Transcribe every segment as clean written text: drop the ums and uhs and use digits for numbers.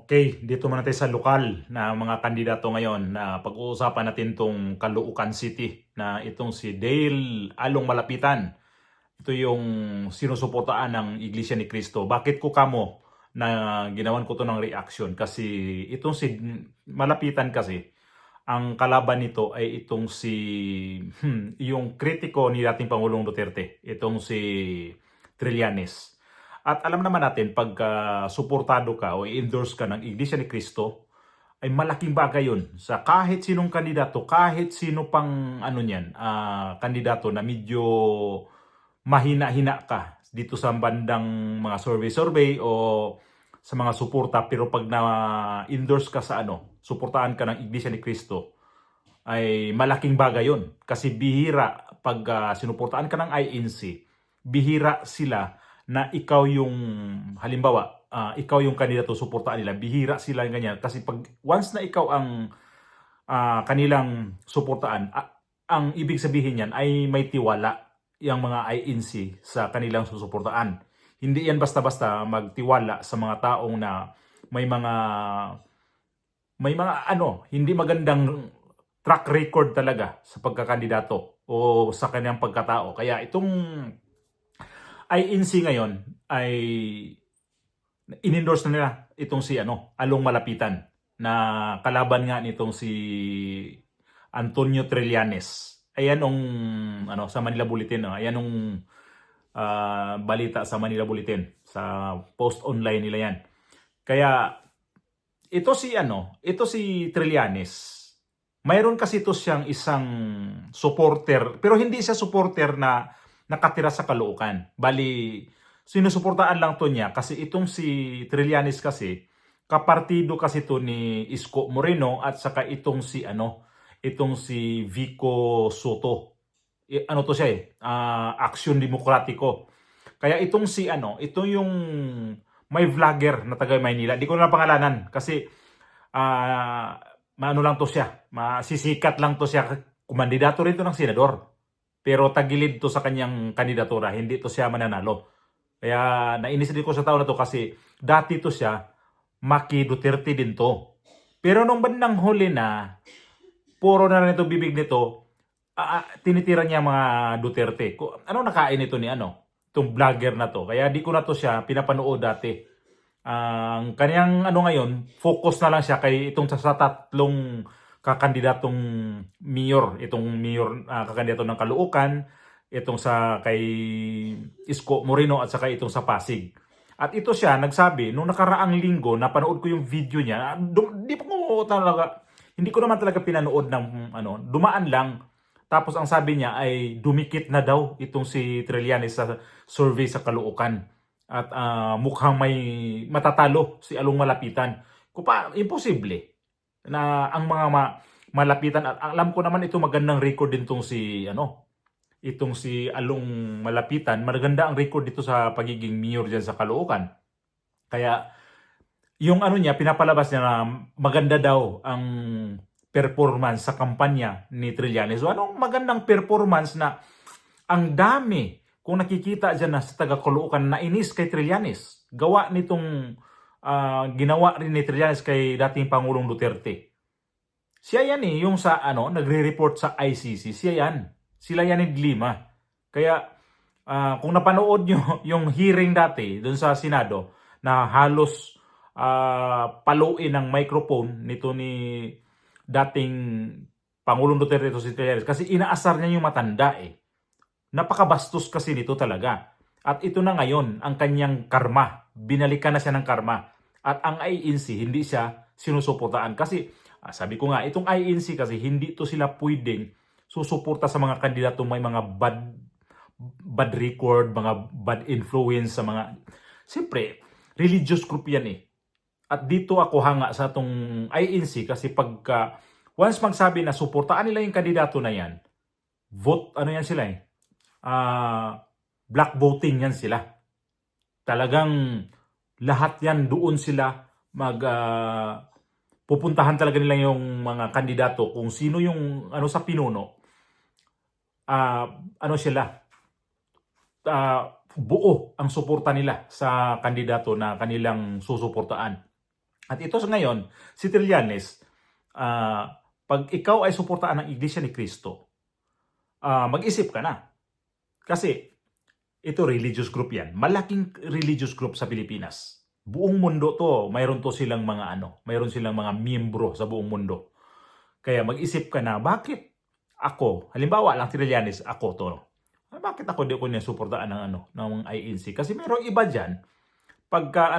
Okay, dito muna tayo sa lokal na mga kandidato ngayon na pag-uusapan natin tong Caloocan City na itong si Dale Along Malapitan. Ito yung sinusuportaan ng Iglesia ni Cristo. Bakit ko kamo na ginawan ko to ng reaction? Kasi itong si Malapitan kasi, ang kalaban nito ay itong si yung kritiko ni dating Pangulong Duterte, itong si Trillanes. At alam naman natin, pagka suportado ka o endorse ka ng Iglesia ni Cristo, ay malaking bagay yun sa kahit sinong kandidato, kahit sino pang kandidato na medyo mahina-hina ka dito sa bandang mga survey-survey o sa mga suporta, pero pag na-endorse ka sa suportahan ka ng Iglesia ni Cristo, ay malaking bagay yun. Kasi bihira pag sinuportaan ka ng INC, bihira sila na ikaw yung, halimbawa, ikaw yung kandidato suportaan nila, bihira sila ganyan. Kasi pag once na ikaw ang kanilang suportaan, ang ibig sabihin yan ay may tiwala yung mga INC sa kanilang susuportaan. Hindi yan basta-basta magtiwala sa mga taong na may mga hindi magandang track record talaga sa pagkakandidato o sa kanyang pagkatao. Kaya itong INC ngayon ay in-endorse na nila itong si Along Malapitan na kalaban nga nitong si Antonio Trillanes. Ayan ang sa Manila Bulletin, ayan ang balita sa Manila Bulletin, sa post online nila yan. Kaya ito si Trillanes. Mayroon kasi ito siyang isang supporter, pero hindi siya supporter na nakatira sa Caloocan. Bali, sinusuportaan lang to niya kasi itong si Trillanes kasi, kapartido kasi to ni Isko Moreno at saka itong si Vico Soto. To siya Aksyon Demokratiko. Kaya itong ito yung may vlogger na taga Maynila. Di ko na pangalanan kasi maano lang to siya, masisikat lang to siya, kumandidato rin to ng senador. Pero tagilid to sa kanyang kandidatura, hindi to siya mananalo. Kaya nainis din ko sa tao na to kasi dati to siya, Maki Duterte din to. Pero nung bandang huli na, puro na rin ito bibig nito, tinitira niya mga Duterte. Ano nakain ito ni itong vlogger na to. Kaya di ko na to siya pinapanood dati. Ang kaniyang ngayon, focus na lang siya kay itong sa tatlong kakandidatong mayor, itong mayor kakandidato ng Caloocan, itong sa kay Isko Moreno at saka itong sa Pasig. At ito siya nagsabi nung nakaraang linggo, napanood ko yung video niya. Hindi ko naman talaga pinanood ng dumaan lang. Tapos ang sabi niya ay dumikit na daw itong si Trillanes sa survey sa Caloocan. At mukhang may matatalo si Along Malapitan. Imposible na ang mga malapitan, at alam ko naman ito magandang record din itong si Along Malapitan, maganda ang record dito sa pagiging mayor diyan sa Caloocan. Kaya yung niya, pinapalabas niya na maganda daw ang performance sa kampanya ni Trillanes. So anong magandang performance na ang dami, kung nakikita dyan na sa taga Caloocan, na inis kay Trillanes. Gawa nitong ginawa rin ni Trillanes kay dating Pangulong Duterte. Siya yan yung sa nagre-report sa ICC. Siya yan. Sila yan ni Lima. Kaya kung napanood nyo yung hearing dati doon sa Senado na halos paluin ng microphone nito ni dating Pangulong Duterte to si Trillanes kasi inaasar niya yung matanda Napakabastos kasi nito talaga. At ito na ngayon ang kanyang karma. Binalikan na siya ng karma. At ang INC hindi siya sinusuportaan. Kasi sabi ko nga, itong INC kasi hindi to sila pwedeng susuporta sa mga kandidato may mga bad record, mga bad influence sa mga... Siyempre, religious group yan At dito ako hanga sa itong INC kasi pagka once magsabi na suportaan nila yung kandidato na yan, vote, yan sila black voting yan sila. Talagang lahat yan doon sila pupuntahan talaga nila yung mga kandidato kung sino yung sa pinuno. Buo ang suporta nila sa kandidato na kanilang susuportaan. At ito sa ngayon, si Trillanes, pag ikaw ay suportaan ng Iglesia ni Cristo, mag-isip ka na. Kasi ito religious group yan. Malaking religious group sa Pilipinas. Buong mundo to, mayroon to silang mga mayroon silang mga miyembro sa buong mundo. Kaya mag-isip ka na, bakit ako, halimbawa lang Trillanes, ako to, bakit ako di ko niya suportaan ng INC? Kasi mayroong iba diyan, pagka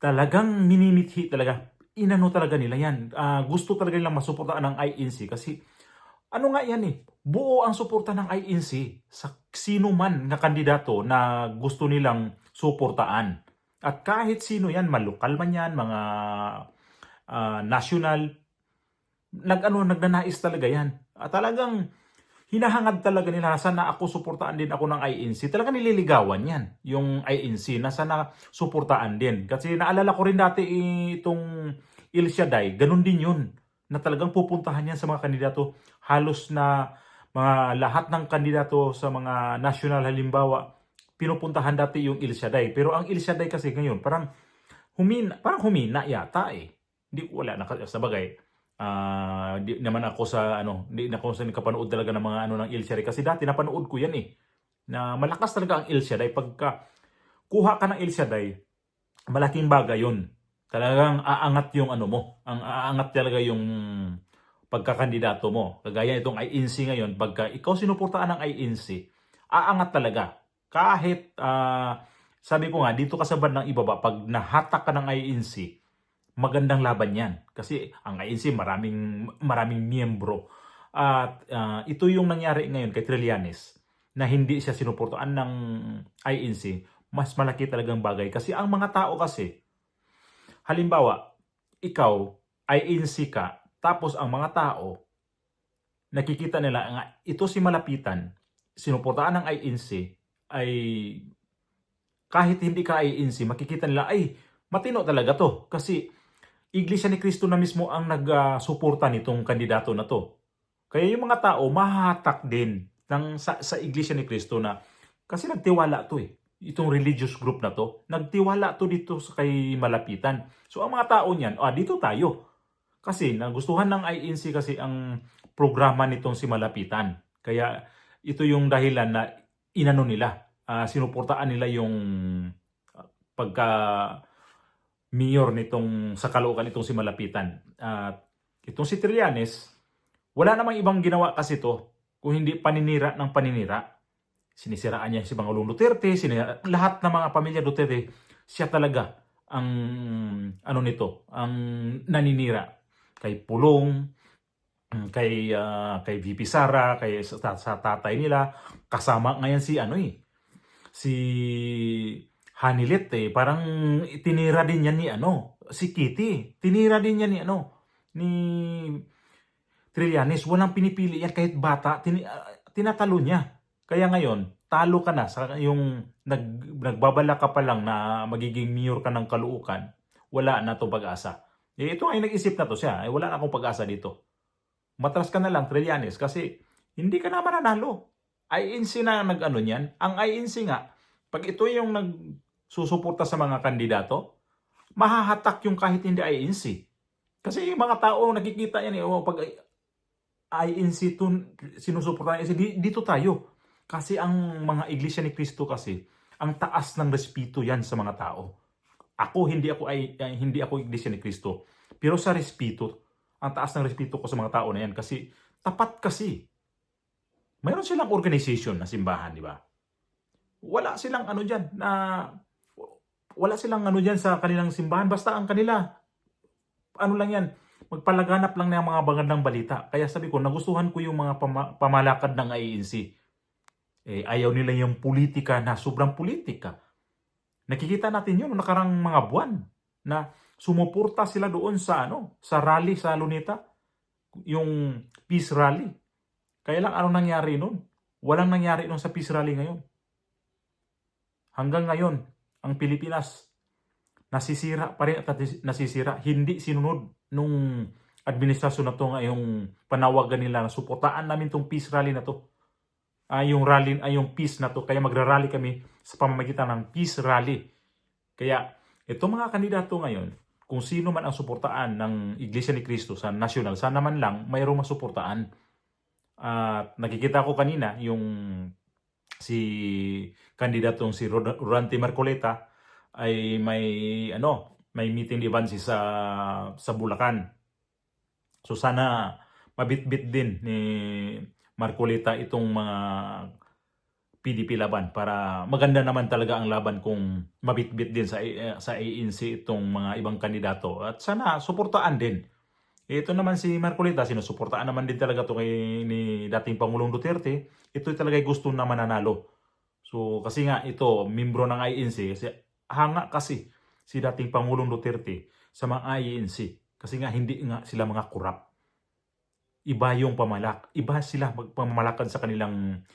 talagang minimithi talaga, talaga nila yan. Gusto talaga nilang masuportaan ng INC kasi nga yan buo ang suporta ng INC sa sino man na kandidato na gusto nilang suportaan. At kahit sino yan, malokal man yan, mga national, nagnanais talaga yan. At talagang hinahangad talaga nila, sana ako suportaan din ako ng INC. Talagang nililigawan yan, yung INC, na sana suportaan din. Kasi naalala ko rin dati itong El Shaddai, ganun din yun, na talagang pupuntahan yan sa mga kandidato. Halos na mga lahat ng kandidato sa mga national, halimbawa, pinupuntahan dati yung El Shaddai. Pero ang El Shaddai kasi ngayon, parang humina yata Hindi, wala na sa bagay. Di naman ako hindi na ako sa nakapanood talaga ng mga ng El Shaddai kasi dati napanood ko yan na malakas talaga ang El Shaddai. Pagka kuha ka ng El Shaddai, malaking bagay yun. Talagang aangat yung mo, ang aangat talaga yung pagkakandidato mo. Kagaya itong INC ngayon, pagka ikaw sinuportaan ng INC, aangat talaga. Kahit sabi ko nga, dito ka sa bandang ibaba, pag nahatak ka ng INC, magandang laban yan. Kasi ang INC maraming miyembro. At ito yung nangyari ngayon kay Trillanes, na hindi siya sinuportaan ng INC, mas malaki talagang bagay. Kasi ang mga tao kasi, halimbawa, ikaw, INC ka, tapos ang mga tao, nakikita nila nga, ito si Malapitan, sinuportaan ng INC, ay kahit hindi ka INC, makikita nila, ay, matino talaga to. Kasi Iglesia ni Cristo na mismo ang nagsuporta nitong kandidato na to. Kaya yung mga tao mahahatak din sa Iglesia ni Cristo na kasi nagtiwala to Itong religious group na to, nagtiwala to dito sa kay Malapitan. So ang mga tao niyan, dito tayo. Kasi nagustuhan ng INC kasi ang programa nitong si Malapitan. Kaya ito yung dahilan na nila, sinuportaan nila yung pagka mayor nitong sa Caloocan, itong si Malapitan. Itong si Trillanes, wala namang ibang ginawa kasi to kung hindi paninira ng paninira. Sinisiraan niya si Pangulong Duterte, lahat ng mga pamilya Duterte, siya talaga ang ang naninira kay Pulong, kay VP Sara, kay sa tatay nila, kasama ngayon si Hanilet parang tinira din yan ni si Kitty. Tinira din yan ni Trillanes. Walang pinipili yan kahit bata, tinatalo niya. Kaya ngayon, talo ka na sa yung nagbabala ka pa lang na magiging mayor ka ng Caloocan, wala na 'tong pag-asa. Ito ay nag-isip na to siya, wala na akong pag-asa dito. Matras ka na lang, Trillanes, kasi hindi ka na mananalo. INC na niyan. Ang INC nga, pag ito yung nagsusuporta sa mga kandidato, mahahatak yung kahit hindi INC. Kasi yung mga tao nakikita yan pag INC sinusuporta dito tayo. Kasi ang mga Iglesia ni Cristo kasi, ang taas ng respeto yan sa mga tao. Hindi ako Iglesia ni Cristo. Pero sa respeto, ang taas ng respeto ko sa mga tao na yan kasi tapat kasi. Mayroon silang organization na simbahan, di ba? Wala silang diyan sa kanilang simbahan, basta ang kanila lang yan, magpalaganap lang ng mga magandang balita. Kaya sabi ko, nagustuhan ko yung mga pamalakad ng INC. Ayaw nila yung politika na sobrang politika. Nakikita natin yun nakarang mga buwan na sumuporta sila doon sa rally sa Luneta, yung peace rally. Kaya lang nangyari nun? Walang nangyari nun sa peace rally ngayon. Hanggang ngayon, ang Pilipinas nasisira pa rin at nasisira. Hindi sinunod nung administrasyon na to ngayong panawagan nila na suportaan namin tong peace rally na to. Yung peace na to, kaya magrarally kami sa pamamagitan ng peace rally. Kaya Itong mga kandidato ngayon, kung sino man ang suportaan ng Iglesia ni Cristo sa national, sana man lang mayroong masuportaan. At nakikita ko kanina yung si kandidatong si Rodante Marcoleta ay may meeting ni Bansi sa Bulacan. So sana mabitbit din ni Marcoleta itong mga PDP laban para maganda naman talaga ang laban kung mabitbit din sa ANC itong mga ibang kandidato at sana suportaan din. Ito naman si Marcoleta, sinusuportaan naman din talaga to ni dating Pangulong Duterte. Ito talaga gusto na mananalo. So kasi nga ito, membro ng INC, hanga kasi si dating Pangulong Duterte sa mga INC. Kasi nga hindi nga sila mga kurap. Iba yung pamalak. Iba sila magpamamalakad sa kanilang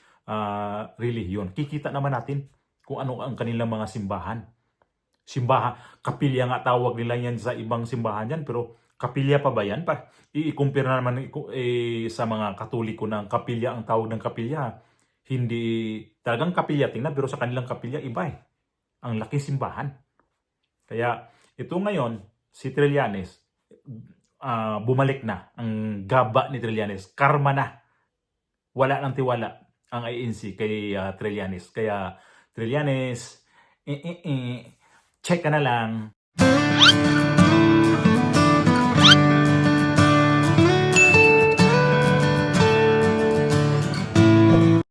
relihiyon. Kikita naman natin kung ano ang kanilang mga simbahan. Kapilya nga tawag nila yan sa ibang simbahan yan, pero kapilya pa ba yan? I-compare na naman sa mga Katoliko ng kapilya ang tawag ng kapilya. Hindi talagang kapilya tingnan, pero sa kanilang kapilya iba eh. Ang laking simbahan. Kaya ito ngayon, si Trillanes, bumalik na ang gaba ni Trillanes. Karma na. Wala nang tiwala ang INC kay Trillanes. Kaya Trillanes, check ka na lang.